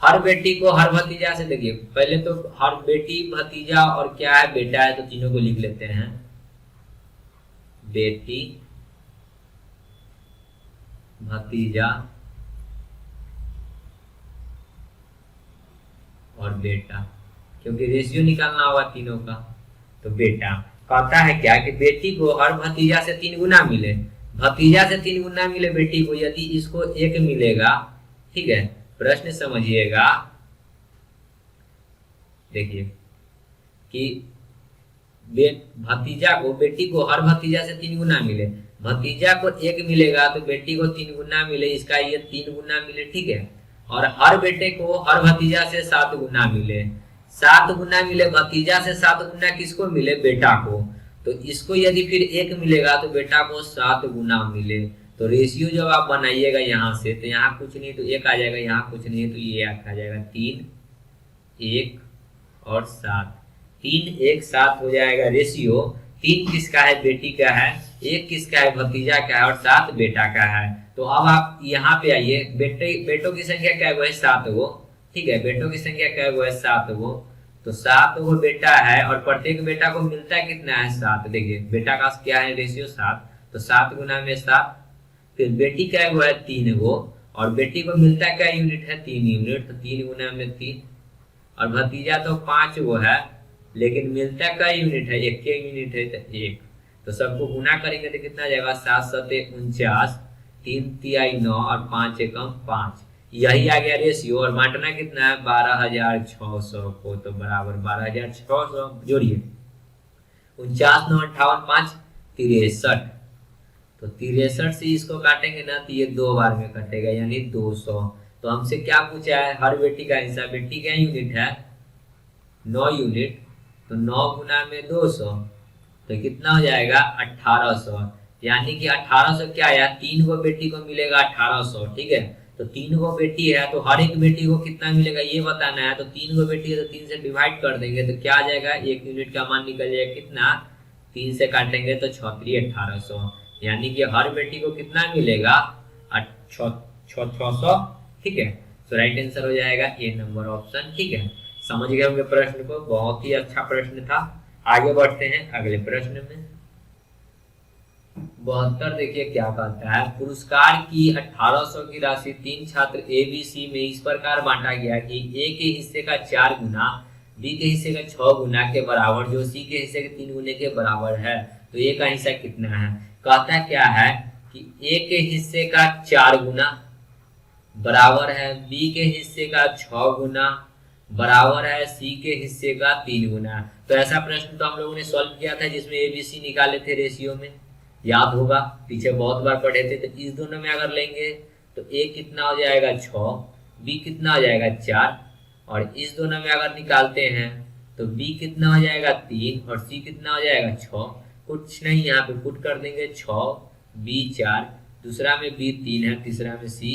हर बेटी को हर भतीजा से, देखिए पहले तो हर बेटी भतीजा और क्या है बेटा है, तो तीनों को लिख लेते हैं, बेटी भतीजा और बेटा, क्योंकि रेशियो निकालना होगा तीनों का। तो बेटा कहता है क्या कि बेटी को हर भतीजा से 3 गुना मिले, भतीजा से 3 गुना मिले बेटी को, यदि इसको 1 मिलेगा। ठीक है, प्रश्न समझिएगा, देखिए कि भतीजा को बेटी को हर भतीजा से 3 गुना मिले, भतीजा को 1 मिलेगा तो बेटी को 3 गुना मिले, इसका ये 3 गुना मिले। ठीक है, और हर बेटे को हर भतीजा से 7 गुना मिले, 7 गुना मिले भतीजा से, 7 गुना किसको मिले बेटा को, तो इसको यदि फिर 1 मिलेगा तो बेटा को 7 गुना मिले। तो रेशियो जब आप बनाइएगा यहाँ से, तो यहाँ कुछ नहीं तो 1 आ जाएगा, यहाँ कुछ नहीं तो ये आ जाएगा 3 1 और 7, 3 1 7 हो जाएगा रेशियो। 3 किसका है बेटी का है, 1 किसका है भतीजा का है और 7 बेटा का है। तो अब आप यहाँ पे आइए, बेटों की संख्या क्या है वो है 7 गो। ठीक है, बेटों की संख्या क्या है वो है 7 गो, तो 7 गो बेटा है और प्रत्येक बेटा को मिलता है कितना है 7। देखिए बेटा का क्या है रेशियो 7, तो 7 गुना में 7। फिर बेटी क्या है वो है 3 गो और बेटी को मिलता है क्या यूनिट है 3 यूनिट, तो 3 गुना में 3। और भतीजा तो 5 गो है लेकिन मिलता क्या यूनिट है 1 यूनिट है, तो 1। तो सबको गुना करेंगे तो कितना जाएगा 7 7 49, 3 3 9 और 5 एकम 5, यही आ गया रेशियो। और बांटना कितना है 12,600 को, तो बराबर 12,600 जोड़िए, 49 9 58 5 63, तो 63 से इसको काटेंगे ना तो ये 2 बार में कटेगा यानी 200। तो हमसे क्या पूछा है हर बेटी का हिस्सा, बेटी का यूनिट है 9 यूनिट, तो 9 गुना में 200 तो कितना हो जाएगा 1800, यानी कि 1800 क्या है 3 गो बेटी को मिलेगा 1800। ठीक है, तो 3 गो बेटी है तो हर एक बेटी को कितना मिलेगा ये बताना है। तो 3 गो बेटी है तो 3 से डिवाइड कर देंगे तो क्या आ जाएगा 1 यूनिट का मान निकल जाएगा कितना, 3 से काटेंगे तो 1800, यानी कि हर बेटी को कितना मिलेगा 600। ठीक है, तो राइट आंसर हो जाएगा ए नंबर ऑप्शन। ठीक है, समझ गए होंगे प्रश्न को, बहुत ही अच्छा प्रश्न था। आगे बढ़ते हैं अगले प्रश्न में। 72 देखिए क्या कहता है, पुरस्कार की 1800 की राशि 3 छात्र ए बी सी में इस प्रकार बांटा गया कि ए के हिस्से का 4 गुना, बी के हिस्से का 6 गुना के बराबर, जो सी के हिस्से के 3 गुने के बराबर है। तो ए का हिस्सा कितना है? कहता क्या है कि ए के हिस्से का 4 गुना बराबर है बी के हिस्से का 6 गुना बराबर है सी के हिस्से का 3 गुना। तो ऐसा प्रश्न तो हम लोगों ने सॉल्व किया था जिसमें ए बी सी निकाले थे रेशियो में, याद होगा, पीछे बहुत बार पढ़े थे। तो इस दोनों में अगर लेंगे तो ए कितना हो जाएगा 6, बी कितना हो जाएगा 4, और इस दोनों में अगर निकालते हैं तो बी कितना हो जाएगा 3 और सी कितना हो जाएगा 6। कुछ नहीं, यहाँ पे पुट कर देंगे 6 बी 4, दूसरा में बी 3 है, तीसरा में सी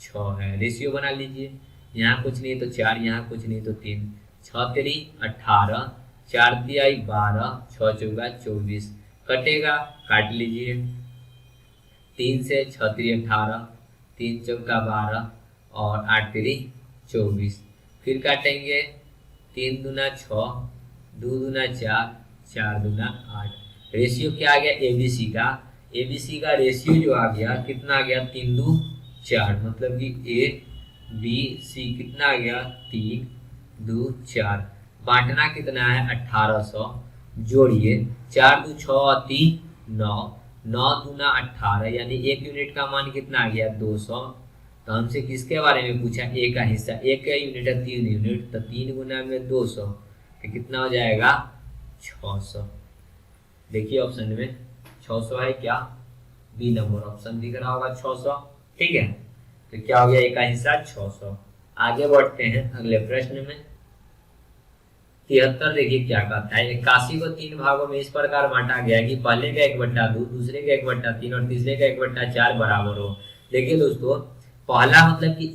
6 है। रेशियो बना लीजिए, यहाँ कुछ नहीं तो 4, यहाँ कुछ नहीं तो 3, 6 3 18, 4 तिहाई 12, 6 चौका 24, कटेगा, काट लीजिए। 3 से 6 3 18, 3 चौका 12 और 8 3 24, फिर काटेंगे 3 दूना 6, 2 दूना 4, 4 दूना 8। रेशियो क्या आ गया एबीसी का? एबीसी का रेशियो जो आ गया कितना आ गया 3 2 4, मतलब कि ए बी सी कितना आ गया 3 2 4। बांटना कितना है 1800, जोड़िए 4 2 6 और 3 9, 9 दूना 18, यानी 1 यूनिट का मान कितना आ गया 200। तो हमसे किसके बारे में पूछा? ए का हिस्सा, एक का यूनिट है 3 यूनिट, तो 3 गुना में 200 तो कितना हो जाएगा 600। देखिए ऑप्शन में 600 है क्या? बी नंबर ऑप्शन दिख रहा होगा 600, ठीक है। तो क्या हो गया ए का हिस्सा 600। आगे बढ़ते हैं अगले प्रश्न में। 73 देखिए क्या कहता है, 81 को 3 भागों में इस प्रकार बांटा गया कि पहले का 1/2, दूसरे का 1/3 और तीसरे का 1/4 बराबर हो। देखिए दोस्तों, पहला मतलब कि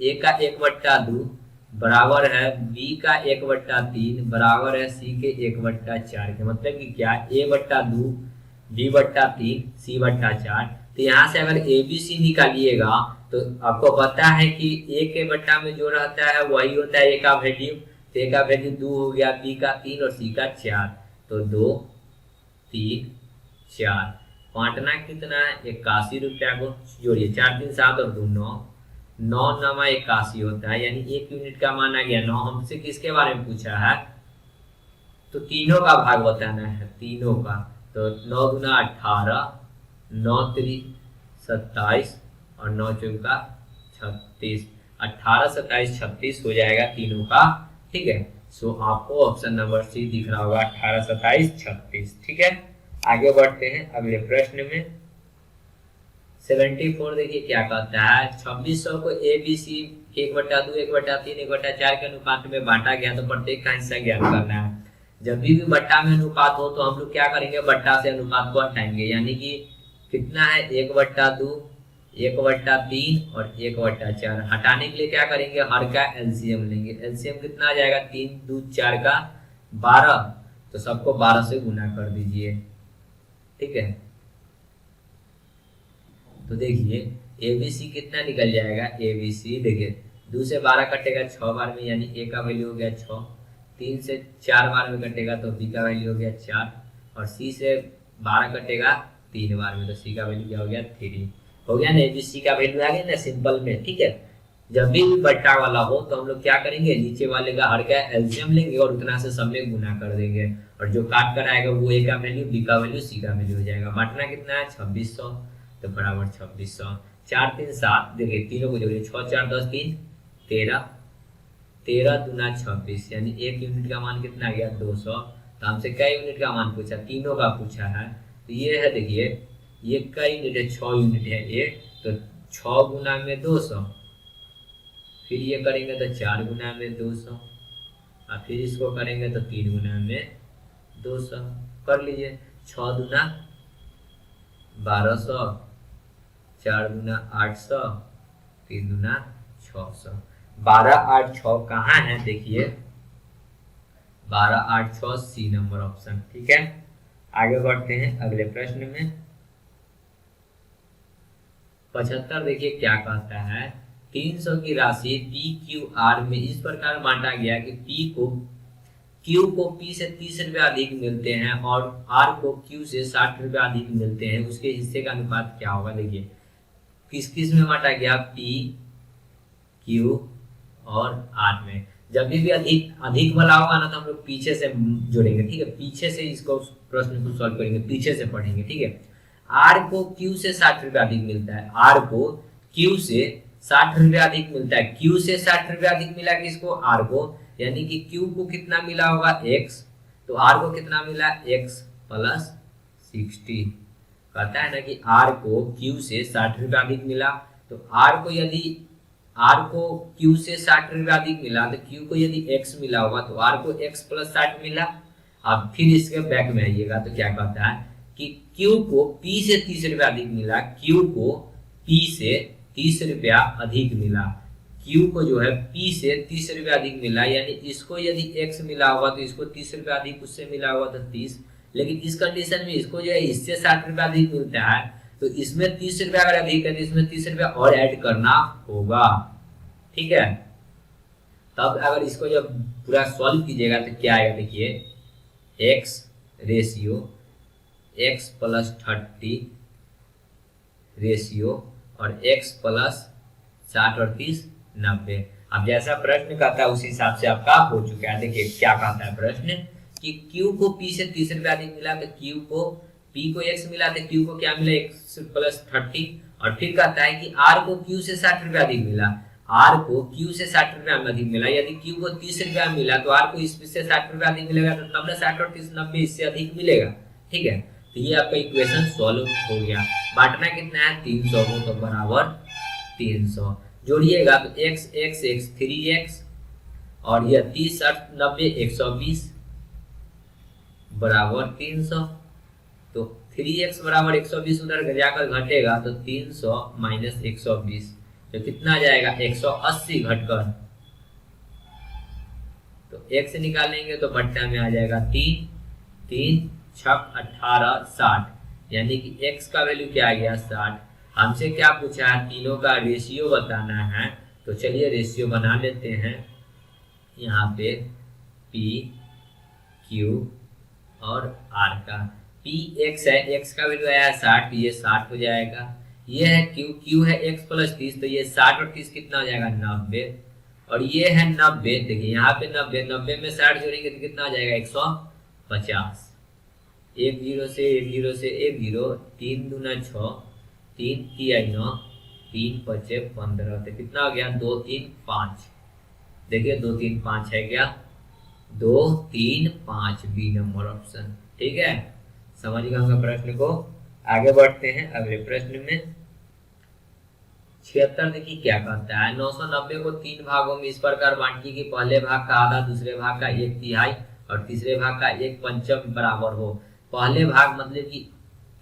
ए का 1/2 बराबर है बी का 1/3 बराबर है सी के 1/4 के, मतलब कि क्या a/2 b/3 c/4। तो यहाँ से अगर ए बी सी निकालिएगा तो आपको पता है कि ए के बट्टा में जो रहता है वही होता है ए का वैल्यू। तो ए का वैल्यू 2 हो गया, बी का 3 और सी का 4, तो 2 3 4। बांटना कितना है 81 रुपया को, जोड़िए 4 3 7 और 2 9, 9 9 81 होता है, यानी 1 यूनिट का मान आ गया 9। हमसे किसके बारे में पूछा है? तो तीनों का भाग बताना है, तीनों का। तो 9 दूना 18, 9 3 27 और 9 चौका 36, 18 27 36 हो जाएगा तीनों का, ठीक है। सो आपको ऑप्शन नंबर सी दिख रहा होगा 18 27 36, ठीक है। आगे बढ़ते हैं अगले प्रश्न में। 74 देखिए क्या कहता है, 2600 को ए बी सी 1/2 1/3 1/4 के अनुपात में बांटा गया, तो प्रत्येक का हिस्सा ज्ञात करना है। जब भी बट्टा में अनुपात हो तो हम लोग क्या करेंगे, बट्टा से अनुपात को हटाएंगे, यानी कि कितना है 1/2 1/3 और 1/4। हटाने के लिए क्या करेंगे, हर का एलसीएम लेंगे। एलसीएम कितना आ जाएगा 3 2 4 का 12, तो सबको 12 से गुना कर दीजिए, ठीक है। तो देखिए एबीसी कितना निकल जाएगा, एबीसी देखिए 2 से 12 कटेगा 6 बार में, यानी ए का वैल्यू हो गया 6, 3 से 4 बार में कटेगा तो बी का वैल्यू हो गया 4, और सी से 12 कटेगा 3 बार में तो सी का वैल्यू क्या हो गया 3। हो गया ना, एबीसी का वैल्यू आ गया ना सिंपल में, ठीक है। जब भी बट्टा वाला हो तो हम लोग क्या करेंगे, नीचे वाले का हर का एलसीएम लेंगे और उतना से सब में गुना कर देंगे, और जो काट कर आएगा वो ए का वैल्यू, बी का वैल्यू, सी का वैल्यू हो जाएगा। बांटना कितना है 2600, तो बराबर 2600। 4 3 7, देखिए तीनों को जोड़िए 6 4 10 3 13, 13 दूना 26, यानी 1 यूनिट का मान कितना आ गया 200। तो हमसे क्या यूनिट का मान पूछा, तीनों का पूछा है। तो ये है देखिए, ये का यूनिट है 6 यूनिट है ये, तो 6 गुना में 200, फिर ये करेंगे तो 4 गुना में 200, और फिर इसको करेंगे तो 3 गुना में 200 कर लीजिए। 6 दूना 1200, 4 दूना 800, 3 दूना 600। 12 8 6 कहाँ है देखिए, 12 8 6 सी नंबर ऑप्शन, ठीक है। आगे बढ़ते हैं अगले प्रश्न में। 75 देखिए क्या कहता है 300 की राशि पी क्यू आर में इस प्रकार बांटा गया कि क्यू को पी से 30 रुपया अधिक मिलते हैं और आर को क्यू से 60 रुपया अधिक मिलते हैं, उसके हिस्से का अनुपात क्या होगा। देखिए किस किस में बांटा गया, पी क्यू और आर में। जब भी अधिक वाला होगा ना तो हम लोग पीछे से जोड़ेंगे, ठीक है, पीछे से इसको प्रश्न को सॉल्व करेंगे, पीछे से पढ़ेंगे, ठीक है। आर को क्यू से 60 रुपया अधिक मिलता है, आर को क्यू से 60 रुपया अधिक मिलता है, क्यू से 60 रुपया अधिक मिला किसको, आर को, यानी कि क्यू को कितना मिला होगा x, तो आर को कितना मिला x प्लस 60। कहता है ना कि आर को क्यू से 60 रुपया अधिक मिला, तो आर को क्यू से 60 रुपया अधिक मिला तो क्यू को यदि x मिला होगा तो आर को x प्लस 60 मिला। अब फिर इसके बैक में आइएगा तो क्या कहता है कि क्यू को p से 30 रुपया अधिक मिला, क्यू को p से 30 रुपया अधिक मिला, क्यू को जो है p से 30 रुपया अधिक मिला, यानी इसको यदि x मिला होगा तो इसको 30 रुपया अधिक उससे मिला होगा तो 30, लेकिन इस कंडीशन में इसको जो है इससे 60 रुपया अधिक मिलता है तो इसमें 30 रुपया अगर अधिक है तो इसमें 30 रुपया और ऐड करना होगा, ठीक है। तब अगर इसको जब पूरा सॉल्व कीजिएगा तो क्या आएगा, देखिए x ratio x plus 30 ratio और x प्लस 60 और 30 90। अब जैसा प्रश्न कहता है उस हिसाब से आपका हो चुका है। देखिए क्या कहता है प्रश्न कि Q को P से 30 रुपया अधिक मिला तो Q को P को x मिला तो Q को क्या मिला, x प्लस 30, और फिर कहता है कि R को Q से 60 रुपया अधिक मिला, R को Q से 60 रुपया अधिक मिला, यदि Q को 30 रुपया मिला तो R को इससे 60 रुपया अधिक मिलेगा, तो तब ना 60 और 30 90 इससे अधिक मिलेगा, ठीक है। तो ये आपका इक्वेशन सॉल्व हो गया। बांटना कितना है, 300 को, तो बराबर 300 जोड़िएगा तो x x x 3x और यह 30 60 90 120 बराबर 300, तो 3x बराबर 120 उधर जाकर घटेगा तो 300 माइनस 120 तो कितना आ जाएगा 180 घटकर, तो x निकालेंगे तो बट्टा में आ जाएगा 3 3 छक 18 60, यानी कि x का वैल्यू क्या आ गया 60। हमसे क्या पूछा है, तीनों का रेशियो बताना है, तो चलिए रेशियो बना लेते हैं। यहाँ पे P Q और R का P x है, x का वैल्यू आया है 60, ये 60 हो जाएगा, ये है Q है x प्लस 30, तो ये 60 और 30 कितना हो जाएगा 90, और ये है 90, देखिए यहाँ पे 90 में 60 जोड़ेंगे तो कितना आ जाएगा 150, 1 0 से 1 0 से 1 0, 3 दूना 6, 3 3 9, 3 5 15, तो कितना हो गया 2 3 5, देखिए 2 3 5 है क्या, 2 3 5 बी नंबर ऑप्शन, ठीक है। समझ गए होंगे प्रश्न को। आगे बढ़ते हैं अगले प्रश्न में। 76 देखिए क्या कहता है, 990 को 3 भागों में इस प्रकार बांटिए कि पहले भाग का आधा, दूसरे भाग का 1/3 और तीसरे भाग का 1/5 बराबर हो। पहले भाग मतलब कि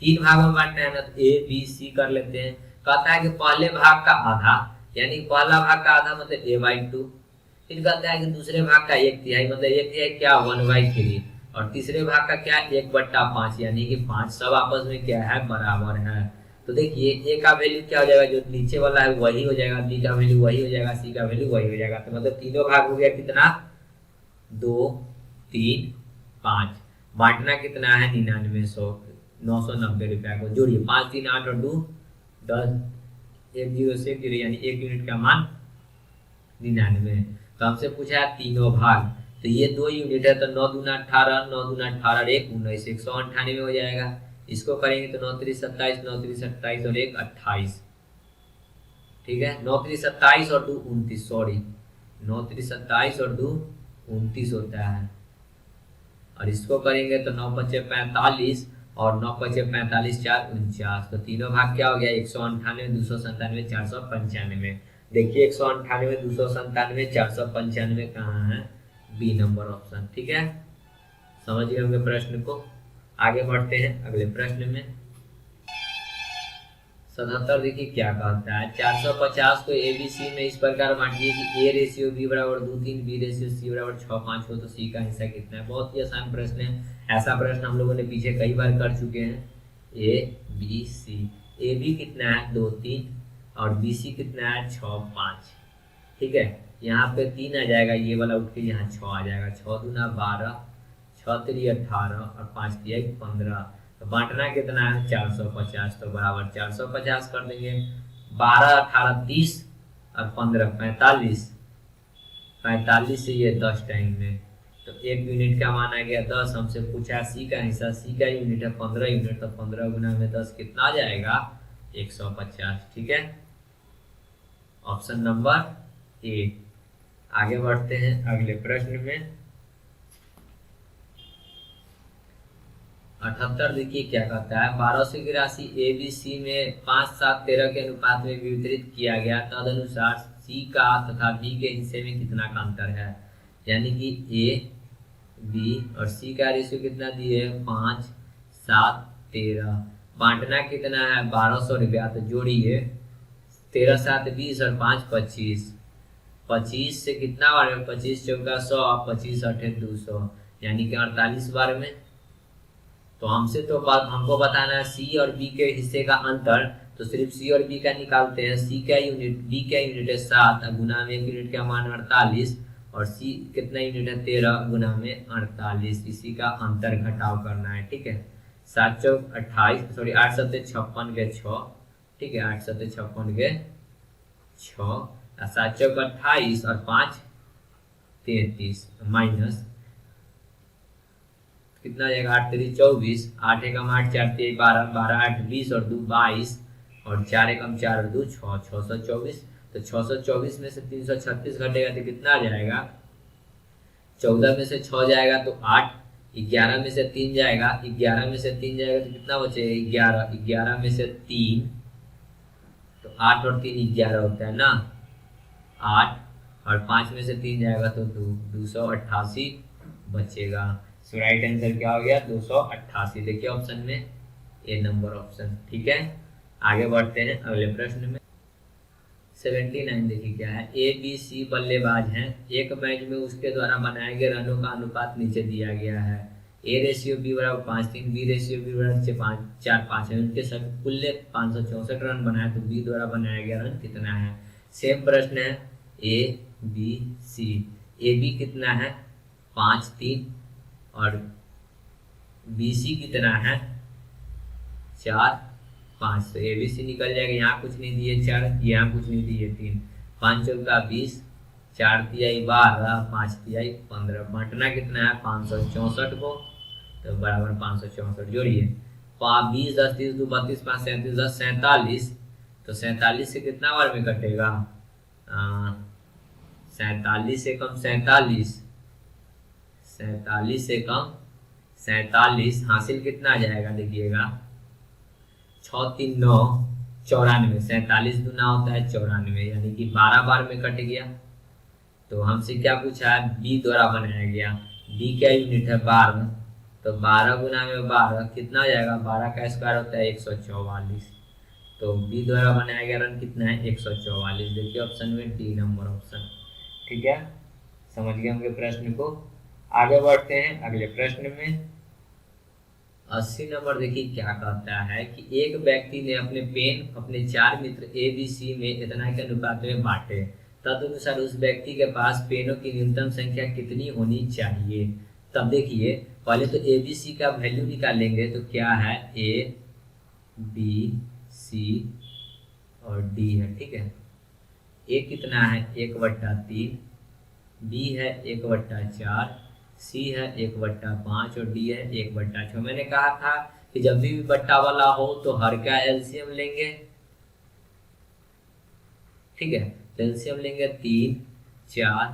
3 भागों में बांटना है ना, तो A B C कर लेते हैं। कहता है कि पहले भाग का आधा, यानी पहला भाग का आधा मतलब A/2, फिर कहता है कि दूसरे भाग का 1/3 मतलब 1/3 क्या 1/3, और तीसरे भाग का क्या 1/5, यानी कि 5 सब आपस में क्या है बराबर है। तो देखिए A का वैल्यू क्या हो जाएगा, जो नीचे वाला है वही हो जाएगा, B का वैल्यू वही हो जाएगा, C का वैल्यू वही हो जाएगा, तो मतलब तीनों भाग हो गया कितना 2 3 5, बांटना कितना है 990 रुपया को, जोड़िए 5 3 8 और 2 10, 1 0 से 1 0, यानी 1 यूनिट का मान 99। तो हमसे पूछा है तीनों भाग, तो ये 2 यूनिट है तो 9 दूना 18, 9 दूना 18 1 19, 198 हो जाएगा। इसको करेंगे तो 9 3 27, 9 3 27 और 1 28, ठीक है। 9 3 27 और 2 29, सॉरी 9 3 27 और 2 29 होता है, और इसको करेंगे तो 9 5 45 और 9 5 45 4 49, तो तीनों भाग क्या हो गया 198 297 495। देखिए 198 297 495 कहाँ है, बी नंबर ऑप्शन, ठीक है। समझ गए होंगे प्रश्न को। आगे बढ़ते हैं अगले प्रश्न में। 77 देखिए क्या कहता है, 450 को ABC में इस प्रकार बांटिए कि A रेशियो B बराबर 2 3, B रेशियो C बराबर 6 5 हो, तो C का हिस्सा कितना है। बहुत ही आसान प्रश्न है, ऐसा प्रश्न हम लोगों ने पीछे कई बार कर चुके हैं। A B C, AB कितना है 2 3 और BC कितना है 6 5। ठीक है, यहाँ पे 3 आ जाएगा, ये वाला उठ के यहाँ 6 आ जाएगा। 6 दूना 12, 6 3 18 और 5 3 15। तो बांटना कितना है 450, तो बराबर 450 कर देंगे। 12 18 30 और 15 45। 45 से ये 10 टाइम में, तो 1 यूनिट का माना गया 10। हमसे पूछा सी का हिस्सा, सी का यूनिट है 15 यूनिट, तो 15 गुना में 10 कितना आ जाएगा 150। ठीक है, ऑप्शन नंबर ए। आगे बढ़ते हैं अगले प्रश्न में। 78 देखिए क्या कहता है, 1200 की राशि ABC में 5 7 13 के अनुपात में वितरित किया गया, तदनुसार C का तथा B के हिस्से में कितना का अंतर है। यानी कि A B और C का रेशियो कितना दिए 5 7 13। बांटना कितना है 1200 रुपया, तो जोड़िए 13 7 20 और 5 25। 25 से कितना बार में 25 चौका 100, 25 8 200, यानी कि 48 बार में। तो हमसे तो हमको बताना है सी और बी के हिस्से का अंतर, तो सिर्फ सी और बी का निकालते हैं। सी का यूनिट, बी का यूनिट है 7, गुना में 1 यूनिट का मान 48, और सी कितना यूनिट है 13 गुना में 48। इसी का अंतर घटाव करना है। ठीक है, 7 चौक 28, सॉरी 8 7 56 के 6। ठीक है, 8 7 56 के 6, 7 चौक 28 और 5 33, माइनस कितना जाएगा 8 3 24, 8 एकम 8 4 3 12, 12 8 20 और 2 22, और 4 एकम 4 और 2 6, 624। तो 624 में से 336 घटेगा तो कितना आ जाएगा, 14 में से 6 जाएगा तो 8, 11 में से 3 जाएगा, 11 में से 3 जाएगा तो कितना बचेगा 11, 11 में से 3, तो 8 और 3 11 होता है ना, 8, और 5 में से 3 जाएगा तो 288 बचेगा। सो राइट आंसर क्या हो गया 288। देखिए ऑप्शन में ए नंबर ऑप्शन। ठीक है, आगे बढ़ते हैं अगले प्रश्न में। 79 देखिए क्या है, ए बी सी बल्लेबाज हैं, एक मैच में उसके द्वारा बनाए गए रनों का अनुपात नीचे दिया गया है। ए रेशियो बी बराबर 5-3, बी रेशियो बी बराबर 4-5 है। उनके सब कुल 564 रन बनाए, तो बी द्वारा बनाया गया रन कितना है। सेम प्रश्न है, ए बी सी। ए बी कितना है 5-3 और बी सी कितना है 4-5, तो ए बी सी निकल जाएगा। यहाँ कुछ नहीं दिए 4, यहाँ कुछ नहीं दिए 3, 5 चौका 20, 4 तिहाई 12, 5 तिहाई 15। बांटना कितना है 564 को, तो बराबर 564 जोड़िए। 20 10 30 2 32 5 37 10 47, तो 47 से कितना बार में कटेगा 47 से कम 47, 47 से कम 47, हासिल कितना आ जाएगा देखिएगा 6 3 9 94, 47 दूना होता है 94, यानी कि 12 बार में कट गया। तो हमसे क्या पूछा है, बी द्वारा बनाया गया। बी का यूनिट है 12, तो 12 गुना में 12 कितना आ जाएगा, 12 का स्क्वायर होता है 144, तो बी द्वारा बनाया गया रन कितना है 144। देखिए ऑप्शन में डी नंबर ऑप्शन। ठीक है, समझ गए होंगे प्रश्न को। आगे बढ़ते हैं अगले प्रश्न में। 80 नंबर देखिए क्या कहता है कि एक व्यक्ति ने अपने पेन अपने 4 मित्र ए बी सी में इतना के अनुपात में बांटे, तदनुसार उस व्यक्ति के पास पेनों की न्यूनतम संख्या कितनी होनी चाहिए। तब देखिए पहले तो ए बी सी का वैल्यू निकालेंगे, तो क्या है ए बी सी और डी है। ठीक है, ए कितना है 1/3, बी है 1/4, सी है 1/5 और डी है 1/6। मैंने कहा था कि जब भी बट्टा वाला हो तो हर का एलसीएम लेंगे। ठीक है, एलसीएम लेंगे 3 4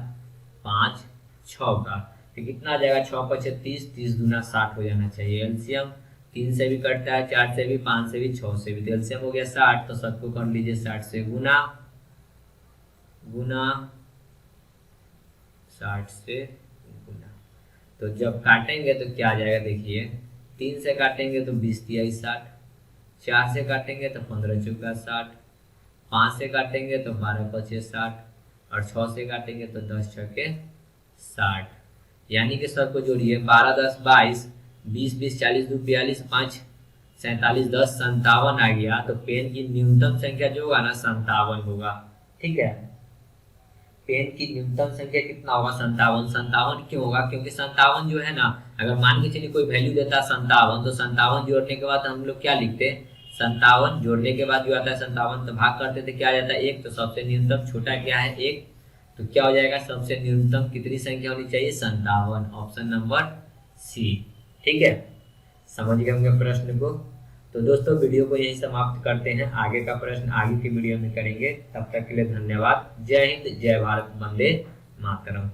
5 6 का, तो कितना आ जाएगा 6 5 30, 30 दूना 60 हो जाना चाहिए। एलसीएम 3 से भी कटता है, 4 से भी, 5 से भी, 6 से भी, तो एलसीएम हो गया 60, तो 7 को कर लीजिए 60 से गुना 60 से गुना। तो जब काटेंगे तो क्या आ जाएगा देखिए, 3 से काटेंगे तो 20 तिहाई 60, 4 से काटेंगे तो 15 चौका 60, 5 से काटेंगे तो 12 पचे 60, और 6 से काटेंगे तो 10 छके 60। यानी कि सबको जोड़िए 12 10 22, 20 20 40 2 42, 5 47 10 57 आ गया, तो पेन की न्यूनतम संख्या जो होगा ना 57 होगा। ठीक है, पेन की न्यूनतम संख्या कितना होगा 57। 57 क्यों होगा? क्योंकि 57 जो है ना, अगर मान के चलिए कोई वैल्यू देता है 57, तो 57 जोड़ने के बाद हम लोग क्या लिखते हैं, 57 जोड़ने के बाद जो आता है 57 तो भाग करते थे, क्या आ जाता है 1, तो सबसे न्यूनतम छोटा क्या है 1, तो क्या हो जाएगा सबसे न्यूनतम कितनी संख्या होनी चाहिए 57, ऑप्शन नंबर सी। ठीक है, समझ गए होंगे प्रश्न को। तो दोस्तों वीडियो को यही समाप्त करते हैं, आगे का प्रश्न आगे की वीडियो में करेंगे। तब तक के लिए धन्यवाद। जय हिंद, जय भारत, वंदे मातरम।